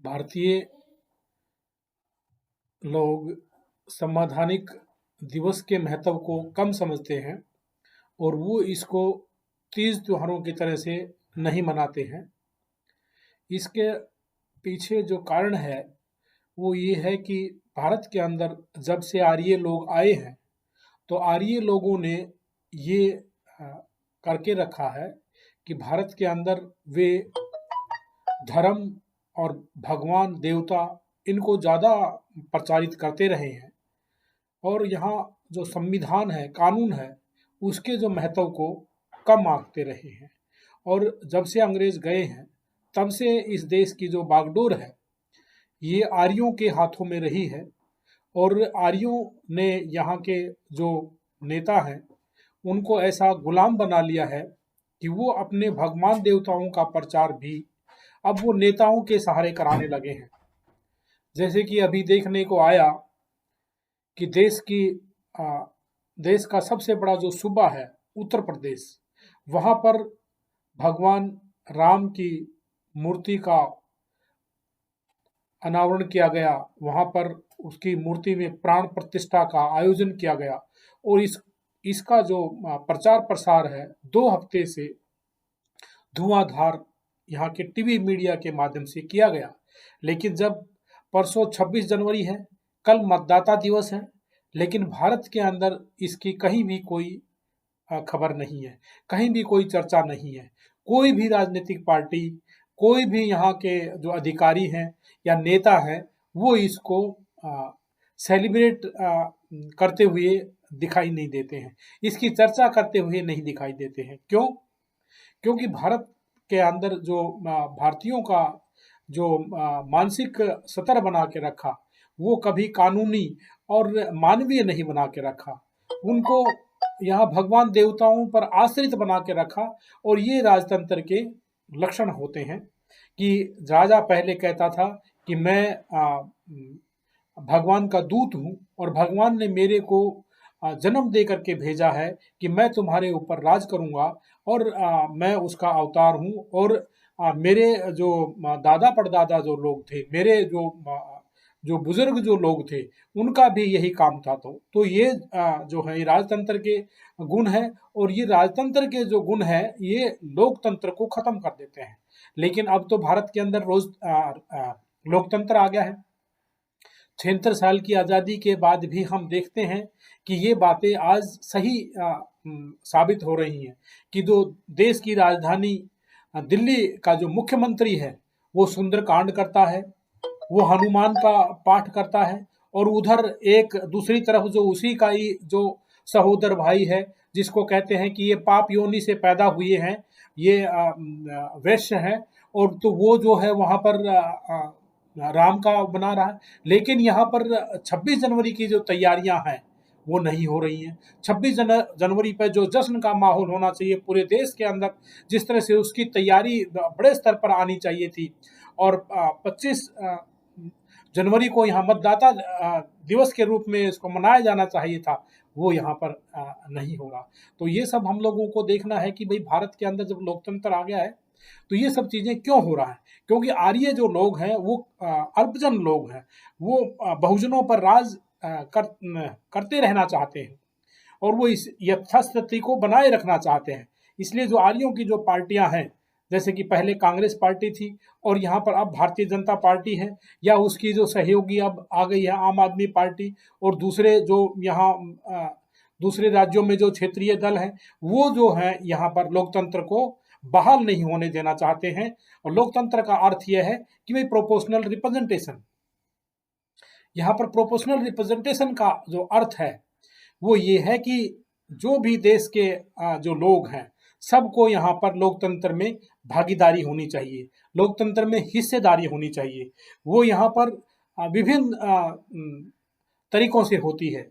भारतीय लोग संवैधानिक दिवस के महत्व को कम समझते हैं और वो इसको तीज त्योहारों की तरह से नहीं मनाते हैं। इसके पीछे जो कारण है वो ये है कि भारत के अंदर जब से आर्य लोग आए हैं तो आर्य लोगों ने ये अ, करके रखा है कि भारत के अंदर वे धर्म और भगवान देवता इनको ज़्यादा प्रचारित करते रहे हैं और यहाँ जो संविधान है, कानून है, उसके जो महत्व को कम आंकते रहे हैं। और जब से अंग्रेज गए हैं तब से इस देश की जो बागडोर है ये आर्यों के हाथों में रही है और आर्यों ने यहाँ के जो नेता हैं उनको ऐसा गुलाम बना लिया है कि वो अपने भगवान देवताओं का प्रचार भी अब वो नेताओं के सहारे कराने लगे हैं। जैसे कि अभी देखने को आया कि देश का सबसे बड़ा जो सूबा है उत्तर प्रदेश, वहाँ पर भगवान राम की मूर्ति का अनावरण किया गया। वहाँ पर उसकी मूर्ति में प्राण प्रतिष्ठा का आयोजन किया गया और इसका जो प्रचार प्रसार है 2 हफ्ते से धुआंधार यहाँ के टीवी मीडिया के माध्यम से किया गया। लेकिन जब परसों 26 जनवरी है, कल मतदाता दिवस है, लेकिन भारत के अंदर इसकी कहीं भी कोई खबर नहीं है, कहीं भी कोई चर्चा नहीं है। कोई भी राजनीतिक पार्टी, कोई भी यहाँ के जो अधिकारी हैं या नेता हैं, वो इसको सेलिब्रेट करते हुए दिखाई नहीं देते हैं, इसकी चर्चा करते हुए नहीं दिखाई देते हैं। क्यों? क्योंकि भारत के अंदर जो भारतीयों का जो मानसिक स्तर बना के रखा वो कभी कानूनी और मानवीय नहीं बना के रखा, उनको यहाँ भगवान देवताओं पर आश्रित बना के रखा। और ये राजतंत्र के लक्षण होते हैं कि राजा पहले कहता था कि मैं भगवान का दूत हूँ और भगवान ने मेरे को जन्म दे करके भेजा है कि मैं तुम्हारे ऊपर राज करूँगा और मैं उसका अवतार हूँ। और मेरे जो दादा परदादा जो लोग थे, मेरे जो बुजुर्ग जो लोग थे, उनका भी यही काम था। तो ये जो है राजतंत्र के गुण है और ये राजतंत्र के जो गुण है ये लोकतंत्र को खत्म कर देते हैं। लेकिन अब तो भारत के अंदर रोज लोकतंत्र आ गया है। 76 साल की आज़ादी के बाद भी हम देखते हैं कि ये बातें आज सही साबित हो रही हैं कि जो देश की राजधानी दिल्ली का जो मुख्यमंत्री है वो सुंदरकांड करता है, वो हनुमान का पाठ करता है और उधर एक दूसरी तरफ जो उसी का ही जो सहोदर भाई है जिसको कहते हैं कि ये पाप योनि से पैदा हुए हैं, ये वैश्य हैं, और तो वो जो है वहाँ पर राम का बना रहा है। लेकिन यहाँ पर 26 जनवरी की जो तैयारियां हैं वो नहीं हो रही हैं। 26 जनवरी पर जो जश्न का माहौल होना चाहिए पूरे देश के अंदर, जिस तरह से उसकी तैयारी बड़े स्तर पर आनी चाहिए थी और 25 जनवरी को यहाँ मतदाता दिवस के रूप में इसको मनाया जाना चाहिए था, वो यहाँ पर नहीं हो रहा। तो ये सब हम लोगों को देखना है कि भाई भारत के अंदर जब लोकतंत्र आ गया है तो ये सब चीज़ें क्यों हो रहा है? क्योंकि आर्य जो लोग हैं वो अल्पजन लोग हैं, वो बहुजनों पर राज करते रहना चाहते हैं और वो इस यथास्थिति को बनाए रखना चाहते हैं। इसलिए जो आर्यों की जो पार्टियां हैं, जैसे कि पहले कांग्रेस पार्टी थी और यहाँ पर अब भारतीय जनता पार्टी है, या उसकी जो सहयोगी अब आ गई है आम आदमी पार्टी, और दूसरे जो यहाँ दूसरे राज्यों में जो क्षेत्रीय दल हैं वो जो है यहाँ पर लोकतंत्र को बहाल नहीं होने देना चाहते हैं। और लोकतंत्र का अर्थ यह है कि भाई प्रोपोर्शनल रिप्रेजेंटेशन, यहाँ पर प्रोपोर्शनल रिप्रेजेंटेशन का जो अर्थ है वो ये है कि जो भी देश के जो लोग हैं सबको यहाँ पर लोकतंत्र में भागीदारी होनी चाहिए, लोकतंत्र में हिस्सेदारी होनी चाहिए। वो यहाँ पर विभिन्न तरीकों से होती है,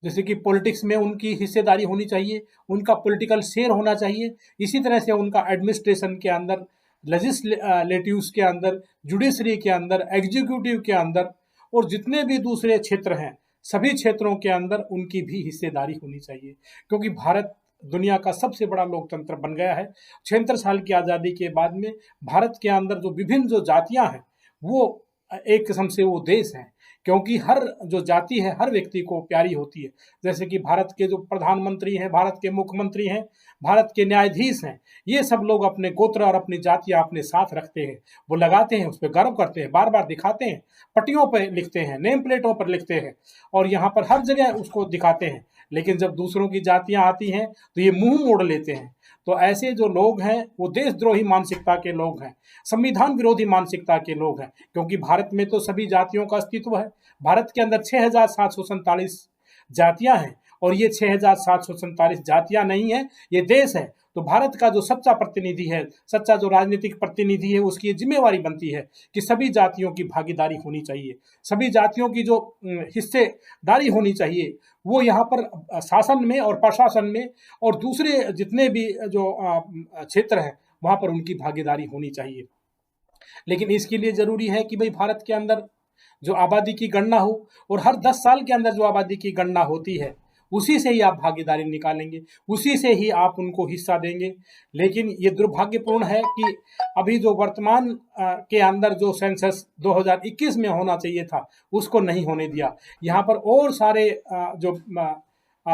जैसे कि पॉलिटिक्स में उनकी हिस्सेदारी होनी चाहिए, उनका पॉलिटिकल शेयर होना चाहिए। इसी तरह से उनका एडमिनिस्ट्रेशन के अंदर, लेजिस्लेटिव्स के अंदर, जुडिशरी के अंदर, एग्जीक्यूटिव के अंदर और जितने भी दूसरे क्षेत्र हैं सभी क्षेत्रों के अंदर उनकी भी हिस्सेदारी होनी चाहिए। क्योंकि भारत दुनिया का सबसे बड़ा लोकतंत्र बन गया है। 76 साल की आज़ादी के बाद में भारत के अंदर जो विभिन्न जो जातियां हैं वो एक किस्म से वो देश है, क्योंकि हर जो जाति है हर व्यक्ति को प्यारी होती है। जैसे कि भारत के जो प्रधानमंत्री हैं, भारत के मुख्यमंत्री हैं, भारत के न्यायाधीश हैं, ये सब लोग अपने गोत्र और अपनी जातियाँ अपने साथ रखते हैं। वो लगाते हैं, उस पे गर्व करते हैं, बार-बार दिखाते हैं, पट्टियों पे लिखते हैं, नेम प्लेटों पर लिखते हैं और यहाँ पर हर जगह उसको दिखाते हैं। लेकिन जब दूसरों की जातियाँ आती हैं, तो ये मुँह मोड़ लेते हैं। तो ऐसे जो लोग हैं, वो देशद्रोही मानसिकता के लोग हैं, संविधान विरोधी मानसिकता के लोग हैं, क्योंकि भारत में तो सभी जातियों का अस्तित्व है। भारत के अंदर 6,747 जातियां हैं और ये 6,747 जातियां नहीं है, ये देश है। तो भारत का जो सच्चा प्रतिनिधि है, सच्चा जो राजनीतिक प्रतिनिधि है, उसकी ये जिम्मेवारी बनती है कि सभी जातियों की भागीदारी होनी चाहिए, सभी जातियों की जो हिस्सेदारी होनी चाहिए, वो यहाँ पर शासन में और प्रशासन में और दूसरे जितने भी जो क्षेत्र हैं, वहाँ पर उनकी भागीदारी होनी चाहिए। लेकिन इसके लिए ज़रूरी है कि भाई भारत के अंदर जो आबादी की गणना हो और हर 10 साल के अंदर जो आबादी की गणना होती है, उसी से ही आप भागीदारी निकालेंगे, उसी से ही आप उनको हिस्सा देंगे। लेकिन ये दुर्भाग्यपूर्ण है कि अभी जो वर्तमान के अंदर जो सेंसस 2021 में होना चाहिए था, उसको नहीं होने दिया। यहाँ पर और सारे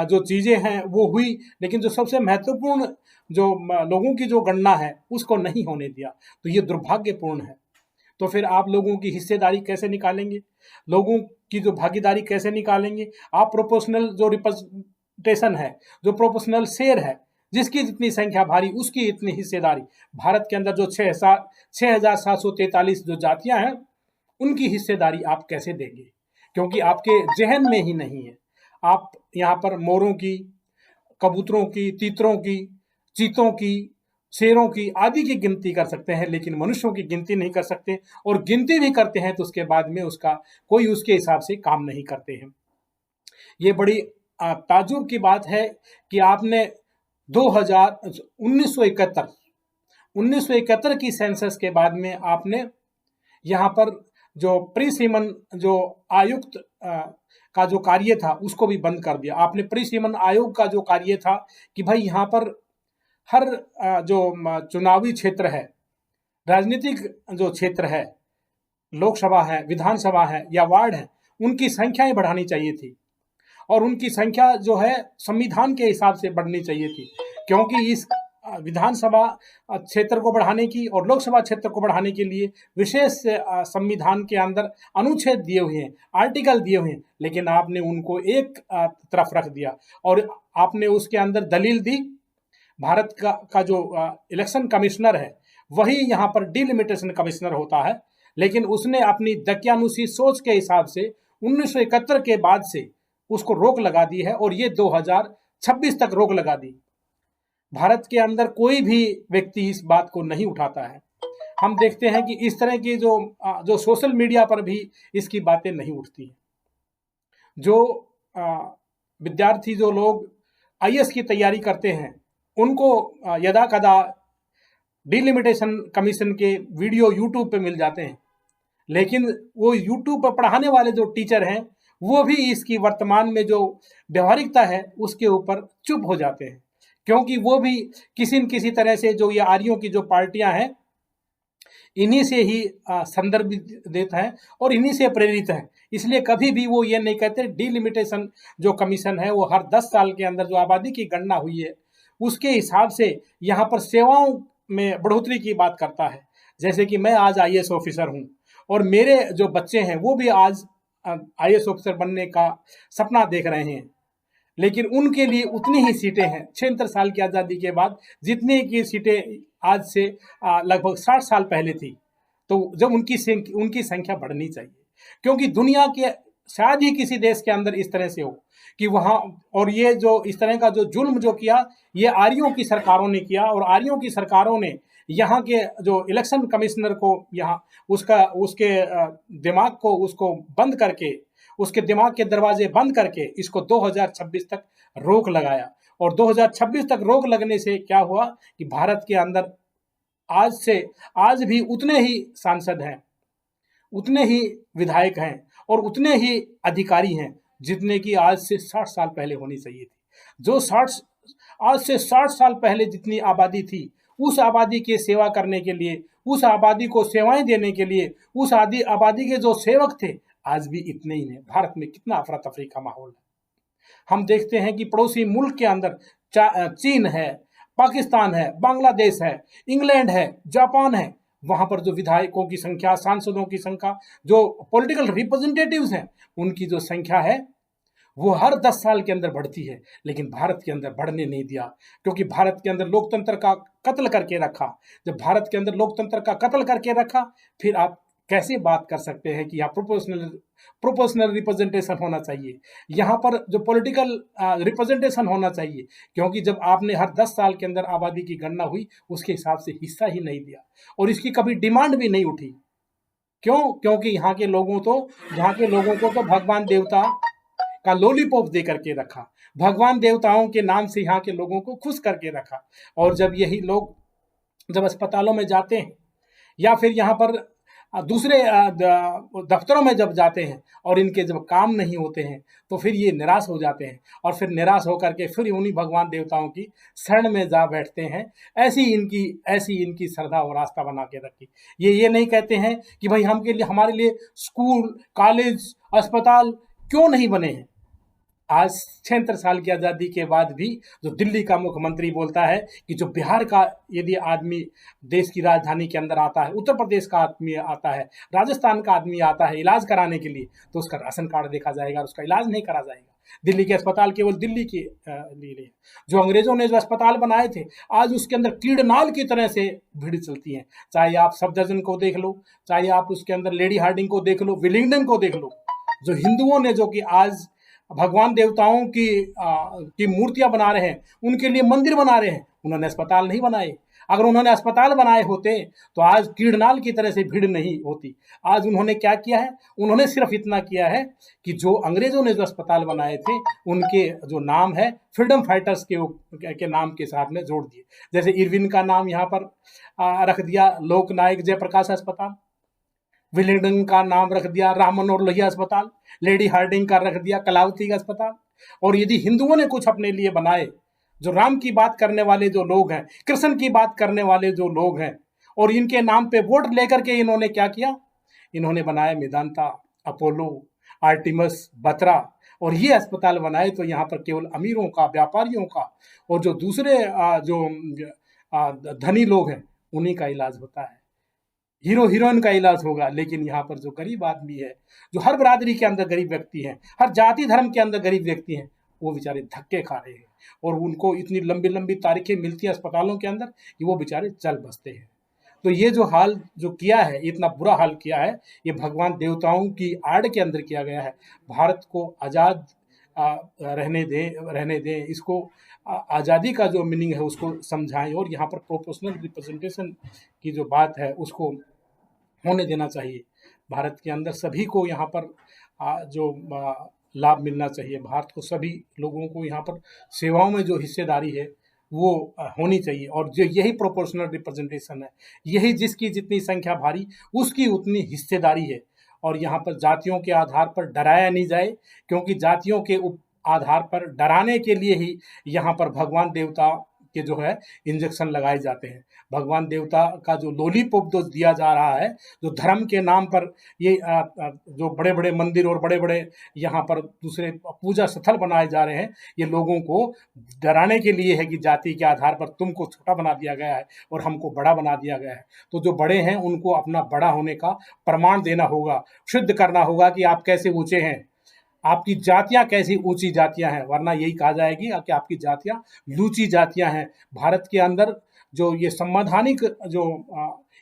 जो चीज़ें हैं वो हुई, लेकिन जो सबसे महत्वपूर्ण जो लोगों की जो गणना है, उसको नहीं होने दिया। तो ये दुर्भाग्यपूर्ण है। तो फिर आप लोगों की हिस्सेदारी कैसे निकालेंगे? लोगों की जो भागीदारी कैसे निकालेंगे? आप प्रोपोर्शनल जो रिप्रेजेंटेशन है, जो प्रोपोर्शनल शेयर है, जिसकी जितनी संख्या भारी उसकी इतनी हिस्सेदारी। भारत के अंदर जो 6,743 जो जातियां हैं, उनकी हिस्सेदारी आप कैसे देंगे? क्योंकि आपके ज़हन में ही नहीं है। आप यहाँ पर मोरों की, कबूतरों की, तीतरों की, चीतों की, शेरों की आदि की गिनती कर सकते हैं, लेकिन मनुष्यों की गिनती नहीं कर सकते और गिनती भी करते हैं तो उसके बाद में उसका कोई उसके हिसाब से काम नहीं करते हैं। ये बड़ी ताज्जुब की बात है कि आपने 2000 1971 1971 की सेंसस के बाद में आपने यहाँ पर जो प्री सीमन जो आयुक्त का जो कार्य था उसको भी बंद कर दिया। आपने प्री सीमन आयोग का जो कार्य था कि भाई यहाँ पर हर जो चुनावी क्षेत्र है, राजनीतिक जो क्षेत्र है, लोकसभा है, विधानसभा है या वार्ड है, उनकी संख्याएं बढ़ानी चाहिए थी और उनकी संख्या जो है संविधान के हिसाब से बढ़नी चाहिए थी, क्योंकि इस विधानसभा क्षेत्र को बढ़ाने की और लोकसभा क्षेत्र को बढ़ाने के लिए विशेष संविधान के अंदर अनुच्छेद दिए हुए हैं, आर्टिकल दिए हुए हैं, लेकिन आपने उनको एक तरफ रख दिया और आपने उसके अंदर दलील दी भारत का जो इलेक्शन कमिश्नर है वही यहाँ पर डिलिमिटेशन कमिश्नर होता है, लेकिन उसने अपनी दकियानुसी सोच के हिसाब से 1971 के बाद से उसको रोक लगा दी है और ये 2026 तक रोक लगा दी। भारत के अंदर कोई भी व्यक्ति इस बात को नहीं उठाता है। हम देखते हैं कि इस तरह की जो सोशल मीडिया पर भी इसकी बातें नहीं उठती हैं। जो विद्यार्थी जो लोग आईएएस की तैयारी करते हैं, उनको यदा कदा डिलिमिटेशन कमीशन के वीडियो यूट्यूब पे मिल जाते हैं, लेकिन वो यूट्यूब पर पढ़ाने वाले जो टीचर हैं, वो भी इसकी वर्तमान में जो व्यवहारिकता है उसके ऊपर चुप हो जाते हैं, क्योंकि वो भी किसी न किसी तरह से जो ये आर्यों की जो पार्टियां हैं, इन्हीं से ही संदर्भित देता है और इन्हीं से प्रेरित है। इसलिए कभी भी वो ये नहीं कहते डिलिमिटेशन जो कमीशन है वो हर 10 साल के अंदर जो आबादी की गणना हुई है उसके हिसाब से यहाँ पर सेवाओं में बढ़ोतरी की बात करता है। जैसे कि मैं आज आईएएस ऑफिसर हूँ और मेरे जो बच्चे हैं वो भी आज आईएएस ऑफिसर बनने का सपना देख रहे हैं, लेकिन उनके लिए उतनी ही सीटें हैं 76 साल की आज़ादी के बाद जितनी की सीटें आज से लगभग 60 साल पहले थी। तो जब उनकी संख्या बढ़नी चाहिए, क्योंकि दुनिया के शायद ही किसी देश के अंदर इस तरह से हो कि वहाँ, और ये जो इस तरह का जो जुल्म जो किया ये आर्यों की सरकारों ने किया और आर्यों की सरकारों ने यहाँ के जो इलेक्शन कमिश्नर को यहाँ उसके दिमाग को उसको बंद करके, उसके दिमाग के दरवाजे बंद करके इसको 2026 तक रोक लगाया। और 2026 तक रोक लगने से क्या हुआ कि भारत के अंदर आज भी उतने ही सांसद हैं, उतने ही विधायक हैं और उतने ही अधिकारी हैं जितने की आज से 60 साल पहले होनी चाहिए थी। आज से 60 साल पहले जितनी आबादी थी उस आबादी की सेवा करने के लिए, उस आबादी को सेवाएं देने के लिए, उस आबादी के जो सेवक थे, आज भी इतने ही हैं। भारत में कितना अफरा तफरी का माहौल है। हम देखते हैं कि पड़ोसी मुल्क के अंदर चीन है, पाकिस्तान है, बांग्लादेश है, इंग्लैंड है, जापान है, वहां पर जो विधायकों की संख्या, सांसदों की संख्या, जो पॉलिटिकल रिप्रेजेंटेटिव्स हैं, उनकी जो संख्या है वो हर 10 साल के अंदर बढ़ती है, लेकिन भारत के अंदर बढ़ने नहीं दिया, क्योंकि भारत के अंदर लोकतंत्र का कत्ल करके रखा। जब भारत के अंदर लोकतंत्र का कत्ल करके रखा, फिर आप कैसे बात कर सकते हैं कि यहाँ प्रोपोर्शनल प्रोपोर्शनल रिप्रेजेंटेशन होना चाहिए, यहाँ पर जो पॉलिटिकल रिप्रेजेंटेशन होना चाहिए, क्योंकि जब आपने हर 10 साल के अंदर आबादी की गणना हुई, उसके हिसाब से हिस्सा ही नहीं दिया और इसकी कभी डिमांड भी नहीं उठी। क्यों? क्योंकि यहाँ के लोगों को तो भगवान देवता का लॉलीपॉप दे करके रखा, भगवान देवताओं के नाम से यहाँ के लोगों को खुश करके रखा। और जब यही लोग जब अस्पतालों में जाते हैं या फिर यहाँ पर दूसरे दफ्तरों में जब जाते हैं और इनके जब काम नहीं होते हैं, तो फिर ये निराश हो जाते हैं और फिर निराश होकर के फिर उन्हीं भगवान देवताओं की शरण में जा बैठते हैं। ऐसी इनकी श्रद्धा और आस्था बना के रखी। ये नहीं कहते हैं कि भाई हमारे लिए स्कूल, कॉलेज, अस्पताल क्यों नहीं बने हैं। आज 76 साल की आज़ादी के बाद भी जो दिल्ली का मुख्यमंत्री बोलता है कि जो बिहार का यदि आदमी देश की राजधानी के अंदर आता है, उत्तर प्रदेश का आदमी आता है, राजस्थान का आदमी आता है इलाज कराने के लिए, तो उसका राशन कार्ड देखा जाएगा, उसका इलाज नहीं करा जाएगा। दिल्ली के अस्पताल केवल दिल्ली के लिए। जो अंग्रेजों ने जो अस्पताल बनाए थे, आज उसके अंदर कीड़नाल की तरह से भीड़ चलती है। चाहे आप सफदरजंग को देख लो, चाहे आप उसके अंदर लेडी हार्डिंग को देख लो, विलिंगडन को देख लो। जो हिंदुओं ने जो कि आज भगवान देवताओं की मूर्तियां बना रहे हैं, उनके लिए मंदिर बना रहे हैं, उन्होंने अस्पताल नहीं बनाए। अगर उन्होंने अस्पताल बनाए होते तो आज कीड़नाल की तरह से भीड़ नहीं होती। आज उन्होंने क्या किया है? उन्होंने सिर्फ इतना किया है कि जो अंग्रेजों ने जो अस्पताल बनाए थे, उनके जो नाम है फ्रीडम फाइटर्स के नाम के साथ में जोड़ दिए। जैसे इरविन का नाम यहाँ पर रख दिया लोकनायक जयप्रकाश अस्पताल, विलिंगडन का नाम रख दिया राम मनोहर लोहिया अस्पताल, लेडी हार्डिंग का रख दिया कलावती का अस्पताल। और यदि हिंदुओं ने कुछ अपने लिए बनाए, जो राम की बात करने वाले जो लोग हैं, कृष्ण की बात करने वाले जो लोग हैं, और इनके नाम पे वोट लेकर के इन्होंने क्या किया? इन्होंने बनाया मेदांता, अपोलो, आर्टिमस, बत्रा, और ये अस्पताल बनाए तो यहाँ पर केवल अमीरों का, व्यापारियों का और जो दूसरे जो धनी लोग हैं उन्हीं का इलाज होता है, हीरो हीरोइन का इलाज होगा। लेकिन यहाँ पर जो गरीब आदमी है, जो हर बरादरी के अंदर गरीब व्यक्ति हैं, हर जाति धर्म के अंदर गरीब व्यक्ति हैं, वो बेचारे धक्के खा रहे हैं और उनको इतनी लंबी लंबी तारीखें मिलती हैं अस्पतालों के अंदर कि वो बेचारे चल बसते हैं। तो ये जो हाल जो किया है, इतना बुरा हाल किया है, ये भगवान देवताओं की आड़ के अंदर किया गया है। भारत को आज़ाद रहने दें इसको, आज़ादी का जो मीनिंग है उसको समझाएं और यहाँ पर प्रोपोर्शनल रिप्रेजेंटेशन की जो बात है उसको होने देना चाहिए। भारत के अंदर सभी को यहाँ पर लाभ मिलना चाहिए। भारत को सभी लोगों को यहाँ पर सेवाओं में जो हिस्सेदारी है वो होनी चाहिए, और जो यही प्रोपोर्शनल रिप्रेजेंटेशन है, यही जिसकी जितनी संख्या भारी उसकी उतनी हिस्सेदारी है। और यहाँ पर जातियों के आधार पर डराया नहीं जाए, क्योंकि जातियों के आधार पर डराने के लिए ही यहाँ पर भगवान देवता के जो है इंजेक्शन लगाए जाते हैं। भगवान देवता का जो लॉलीपॉप जो दिया जा रहा है, जो धर्म के नाम पर ये जो बड़े बड़े मंदिर और बड़े बड़े यहाँ पर दूसरे पूजा स्थल बनाए जा रहे हैं, ये लोगों को डराने के लिए है कि जाति के आधार पर तुमको छोटा बना दिया गया है और हमको बड़ा बना दिया गया है। तो जो बड़े हैं उनको अपना बड़ा होने का प्रमाण देना होगा, सिद्ध करना होगा कि आप कैसे ऊंचे हैं, आपकी जातियां कैसी ऊंची जातियां हैं, वरना यही कहा जाएगी कि आपकी जातियां लूची जातियां हैं। भारत के अंदर जो ये संवैधानिक जो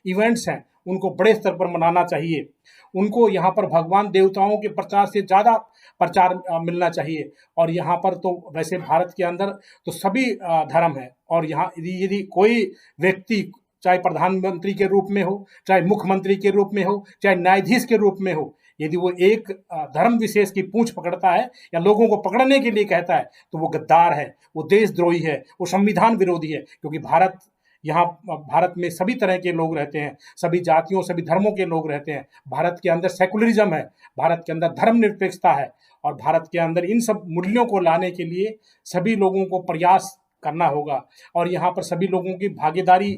इवेंट्स हैं उनको बड़े स्तर पर मनाना चाहिए। उनको यहाँ पर भगवान देवताओं के प्रचार से ज़्यादा प्रचार मिलना चाहिए। और यहाँ पर तो वैसे भारत के अंदर तो सभी धर्म है, और यहाँ यदि कोई व्यक्ति चाहे प्रधानमंत्री के रूप में हो, चाहे मुख्यमंत्री के रूप में हो, चाहे न्यायाधीश के रूप में हो, यदि वो एक धर्म विशेष की पूंछ पकड़ता है या लोगों को पकड़ने के लिए कहता है, तो वो गद्दार है, वो देशद्रोही है, वो संविधान विरोधी है। क्योंकि भारत में सभी तरह के लोग रहते हैं, सभी जातियों सभी धर्मों के लोग रहते हैं। भारत के अंदर सेकुलरिज्म है, भारत के अंदर धर्मनिरपेक्षता है, और भारत के अंदर इन सब मूल्यों को लाने के लिए सभी लोगों को प्रयास करना होगा और यहाँ पर सभी लोगों की भागीदारी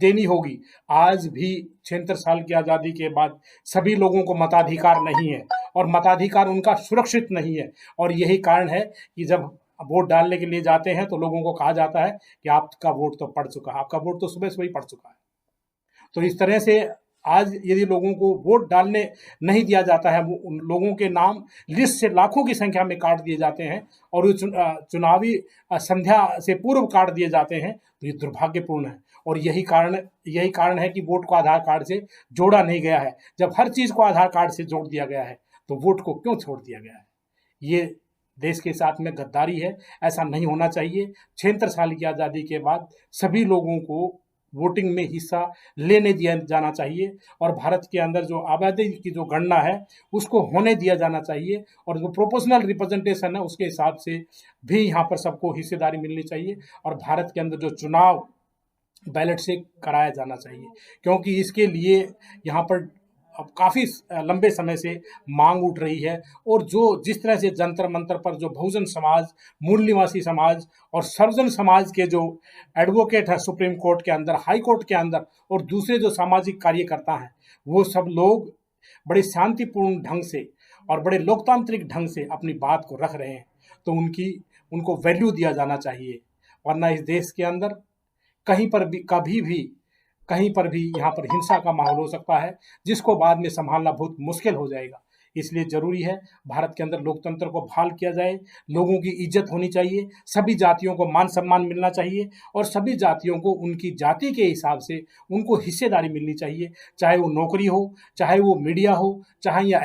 देनी होगी। आज भी 76 साल की आज़ादी के बाद सभी लोगों को मताधिकार नहीं है और मताधिकार उनका सुरक्षित नहीं है और यही कारण है कि जब वोट डालने के लिए जाते हैं तो लोगों को कहा जाता है कि आपका वोट तो पड़ चुका है, आपका वोट तो सुबह-सुबह ही पड़ चुका है। तो इस तरह से आज यदि लोगों को वोट डालने नहीं दिया जाता है, वो उन लोगों के नाम लिस्ट से लाखों की संख्या में काट दिए जाते हैं और वो चुनावी संध्या से पूर्व काट दिए जाते हैं, तो ये दुर्भाग्यपूर्ण है और यही कारण है कि वोट को आधार कार्ड से जोड़ा नहीं गया है। जब हर चीज़ को आधार कार्ड से जोड़ दिया गया है, तो वोट को क्यों छोड़ दिया गया है? ये देश के साथ में गद्दारी है, ऐसा नहीं होना चाहिए। 76 साल की आज़ादी के बाद सभी लोगों को वोटिंग में हिस्सा लेने दिया जाना चाहिए और भारत के अंदर जो आबादी की जो गणना है, उसको होने दिया जाना चाहिए और जो प्रोपोर्शनल रिप्रेजेंटेशन है, उसके हिसाब से भी यहाँ पर सबको हिस्सेदारी मिलनी चाहिए और भारत के अंदर जो चुनाव बैलेट से कराया जाना चाहिए क्योंकि इसके लिए यहाँ पर अब काफ़ी लंबे समय से मांग उठ रही है और जो जिस तरह से जंतर मंतर पर जो बहुजन समाज, मूल निवासी समाज और सर्वजन समाज के जो एडवोकेट हैं सुप्रीम कोर्ट के अंदर, हाई कोर्ट के अंदर और दूसरे जो सामाजिक कार्यकर्ता हैं, वो सब लोग बड़े शांतिपूर्ण ढंग से और बड़े लोकतांत्रिक ढंग से अपनी बात को रख रहे हैं, तो उनको वैल्यू दिया जाना चाहिए। वरना इस देश के अंदर कहीं पर भी कभी भी कहीं पर भी यहाँ पर हिंसा का माहौल हो सकता है, जिसको बाद में सँभालना बहुत मुश्किल हो जाएगा। इसलिए ज़रूरी है भारत के अंदर लोकतंत्र को बहाल किया जाए, लोगों की इज़्ज़त होनी चाहिए, सभी जातियों को मान-सम्मान मिलना चाहिए और सभी जातियों को उनकी जाति के हिसाब से उनको हिस्सेदारी मिलनी चाहिए, चाहे वो नौकरी हो, चाहे वो मीडिया हो, चाहे या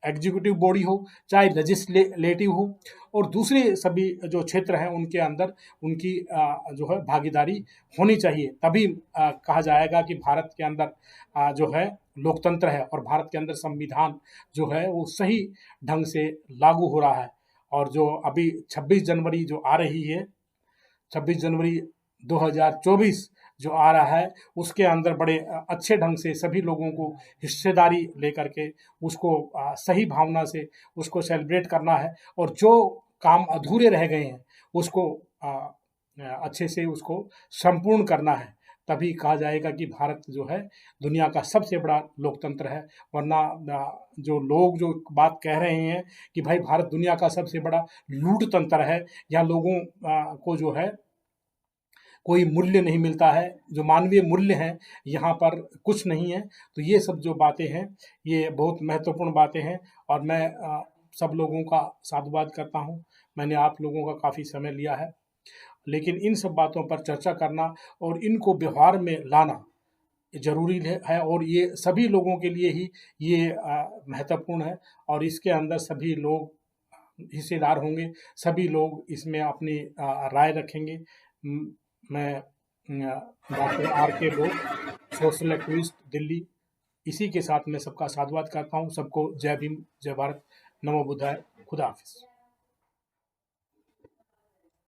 एग्ज़ीक्यूटिव बॉडी हो, चाहे लेजिस्लेटिव हो और दूसरे सभी जो क्षेत्र हैं उनके अंदर उनकी जो है भागीदारी होनी चाहिए। तभी कहा जाएगा कि भारत के अंदर जो है लोकतंत्र है और भारत के अंदर संविधान जो है वो सही ढंग से लागू हो रहा है और जो अभी 26 जनवरी जो आ रही है, 26 जनवरी 2024 जो आ रहा है, उसके अंदर बड़े अच्छे ढंग से सभी लोगों को हिस्सेदारी लेकर के उसको सही भावना से उसको सेलिब्रेट करना है और जो काम अधूरे रह गए हैं, उसको अच्छे से उसको संपूर्ण करना है। तभी कहा जाएगा कि भारत जो है दुनिया का सबसे बड़ा लोकतंत्र है, वरना जो लोग जो बात कह रहे हैं कि भाई भारत दुनिया का सबसे बड़ा लूटतंत्र है, यहाँ लोगों को जो है कोई मूल्य नहीं मिलता है, जो मानवीय मूल्य हैं यहाँ पर कुछ नहीं है। तो ये सब जो बातें हैं, ये बहुत महत्वपूर्ण बातें हैं और मैं सब लोगों का साधुवाद करता हूँ। मैंने आप लोगों का काफ़ी समय लिया है, लेकिन इन सब बातों पर चर्चा करना और इनको व्यवहार में लाना ज़रूरी है और ये सभी लोगों के लिए ही ये महत्वपूर्ण है और इसके अंदर सभी लोग हिस्सेदार होंगे, सभी लोग इसमें अपनी राय रखेंगे। मैं डॉक्टर आर के बोस, सोशल एक्टिविस्ट, दिल्ली, इसी के साथ मैं सबका साधुवाद करता हूँ। सबको जय भीम, जय भारत, नमो बुद्धाय, खुदा हाफ़िज़।